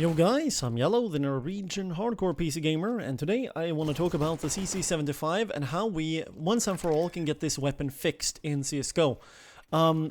Yo guys, I'm Yellow, the Norwegian hardcore PC gamer, and today I want to talk about the CZ-75 and how we, once and for all, can get this weapon fixed in CSGO.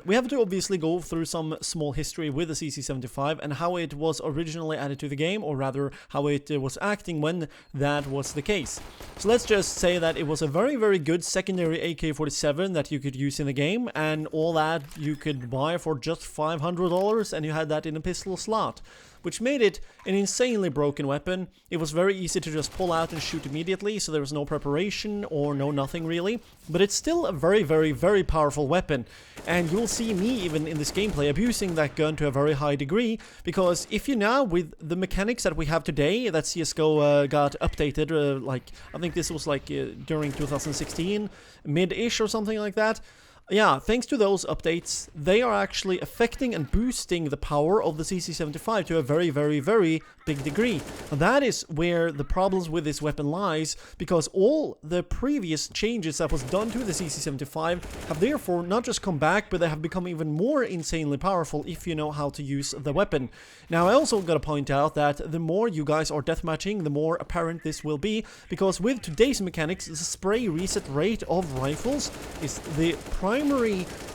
We have to obviously go through some small history with the CZ-75 and how it was originally added to the game, or rather how it was acting when that was the case. So let's just say that it was a very good secondary AK-47 that you could use in the game, and all that you could buy for just $500, and you had that in a pistol slot, which made it an insanely broken weapon. It was very easy to just pull out and shoot immediately, so there was no preparation or no nothing really. But it's still a very powerful weapon, and you'll see me even in this gameplay abusing that gun to a very high degree, because if you now, with the mechanics that we have today, that CSGO got updated, like, I think this was like during 2016, mid-ish or something like that. Yeah, thanks to those updates, they are actually affecting and boosting the power of the CZ-75 to a very big degree. And that is where the problems with this weapon lies, because all the previous changes that was done to the CZ-75 have therefore not just come back, but they have become even more insanely powerful if you know how to use the weapon. Now, I also gotta point out that the more you guys are deathmatching, the more apparent this will be, because with today's mechanics, the spray reset rate of rifles is the primary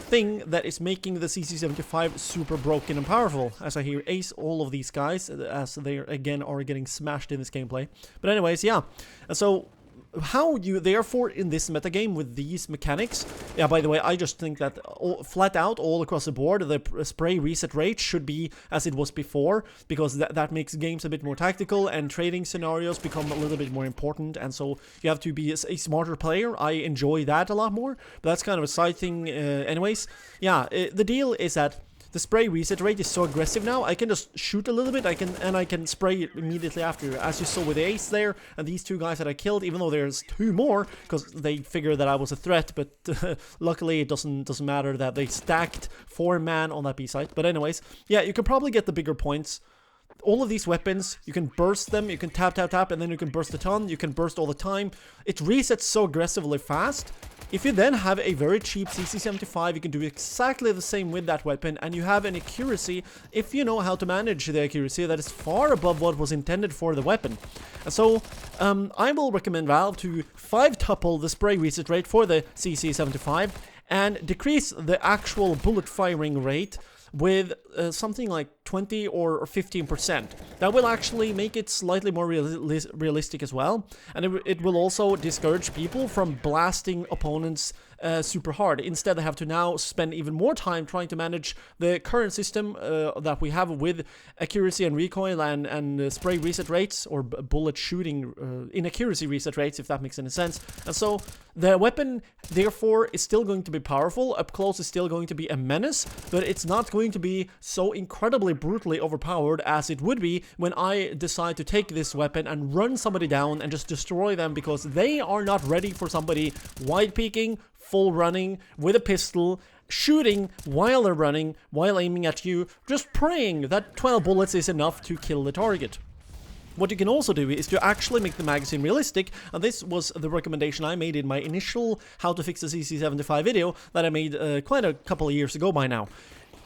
thing that is making the CZ-75 super broken and powerful, as I hear ace all of these guys, as they again are getting smashed in this gameplay. But anyways, yeah, so how you therefore in this metagame with these mechanics, yeah, by the way, I just think that flat out all across the board the spray reset rate should be as it was before, because that makes games a bit more tactical and trading scenarios become a little bit more important, and so you have to be a smarter player. I enjoy that a lot more, but that's kind of a side thing anyways. Yeah, the deal is that the spray reset rate is so aggressive now. I can just shoot a little bit, I can spray immediately after, as you saw with the ace there, and these two guys that I killed, even though there's two more, because they figured that I was a threat, but luckily it doesn't matter that they stacked 4-man on that B site. But anyways, yeah, you can probably get the bigger points. All of these weapons, you can burst them, you can tap, and then you can burst a ton, you can burst all the time. It resets so aggressively fast. If you then have a very cheap CZ-75, you can do exactly the same with that weapon, and you have an accuracy, if you know how to manage the accuracy, that is far above what was intended for the weapon. And so, I will recommend Valve to 5-tuple the spray reset rate for the CZ-75, and decrease the actual bullet firing rate with something like 20 or 15%. That will actually make it slightly more realistic as well, and it will also discourage people from blasting opponents super hard. Instead, they have to now spend even more time trying to manage the current system that we have with accuracy and recoil and spray reset rates, or bullet shooting inaccuracy reset rates, if that makes any sense. And so the weapon therefore is still going to be powerful. Up close is still going to be a menace, but it's not going to be so incredibly brutally overpowered as it would be when I decide to take this weapon and run somebody down and just destroy them, because they are not ready for somebody wide peeking, full running with a pistol, shooting while they're running, while aiming at you, just praying that 12 bullets is enough to kill the target. What you can also do is to actually make the magazine realistic, and this was the recommendation I made in my initial how to fix the CZ-75 video that I made quite a couple of years ago by now.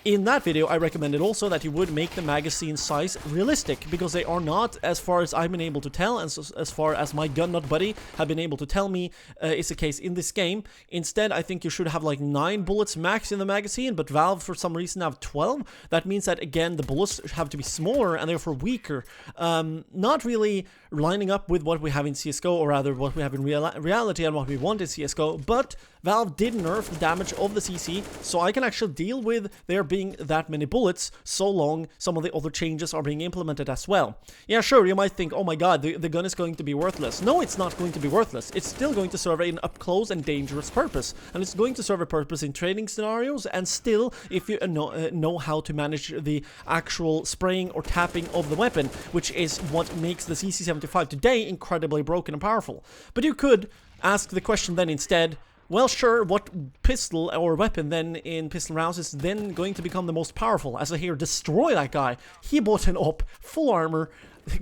In that video, I recommended also that you would make the magazine size realistic, because they are not, as far as I've been able to tell, and so, as far as my gun nut buddy have been able to tell me is the case in this game. Instead, I think you should have like 9 bullets max in the magazine, but Valve for some reason have 12. That means that, again, the bullets have to be smaller and therefore weaker. Not really lining up with what we have in CSGO, or rather what we have in reality and what we want in CSGO, but Valve did nerf the damage of the CC, so I can actually deal with there being that many bullets, so long some of the other changes are being implemented as well. Yeah, sure, you might think, oh my god, the gun is going to be worthless. No, it's not going to be worthless. It's still going to serve an up-close and dangerous purpose, and it's going to serve a purpose in trading scenarios, and still, if you know how to manage the actual spraying or tapping of the weapon, which is what makes the CZ-75 today incredibly broken and powerful. But you could ask the question then instead, well, sure, what pistol or weapon then in pistol rounds is then going to become the most powerful? As I hear, destroy that guy. He bought an op, full armor,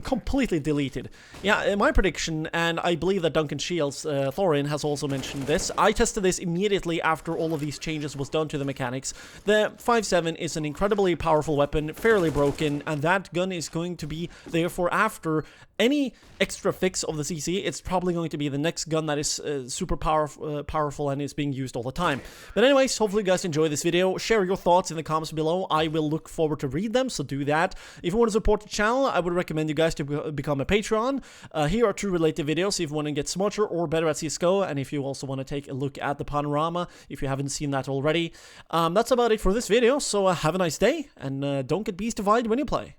completely deleted. Yeah, my prediction, and I believe that Duncan Shields, Thorin, has also mentioned this. I tested this immediately after all of these changes was done to the mechanics. The 5.7 is an incredibly powerful weapon, fairly broken, and that gun is going to be there for after any extra fix of the CC. It's probably going to be the next gun that is super powerful and is being used all the time. But anyways, hopefully you guys enjoy this video. Share your thoughts in the comments below. I will look forward to read them, so do that. If you want to support the channel, I would recommend you guys to become a Patreon. Here are 2 related videos if you want to get smarter or better at CSGO, and if you also want to take a look at the panorama, if you haven't seen that already. That's about it for this video, so have a nice day, and don't get beastified when you play.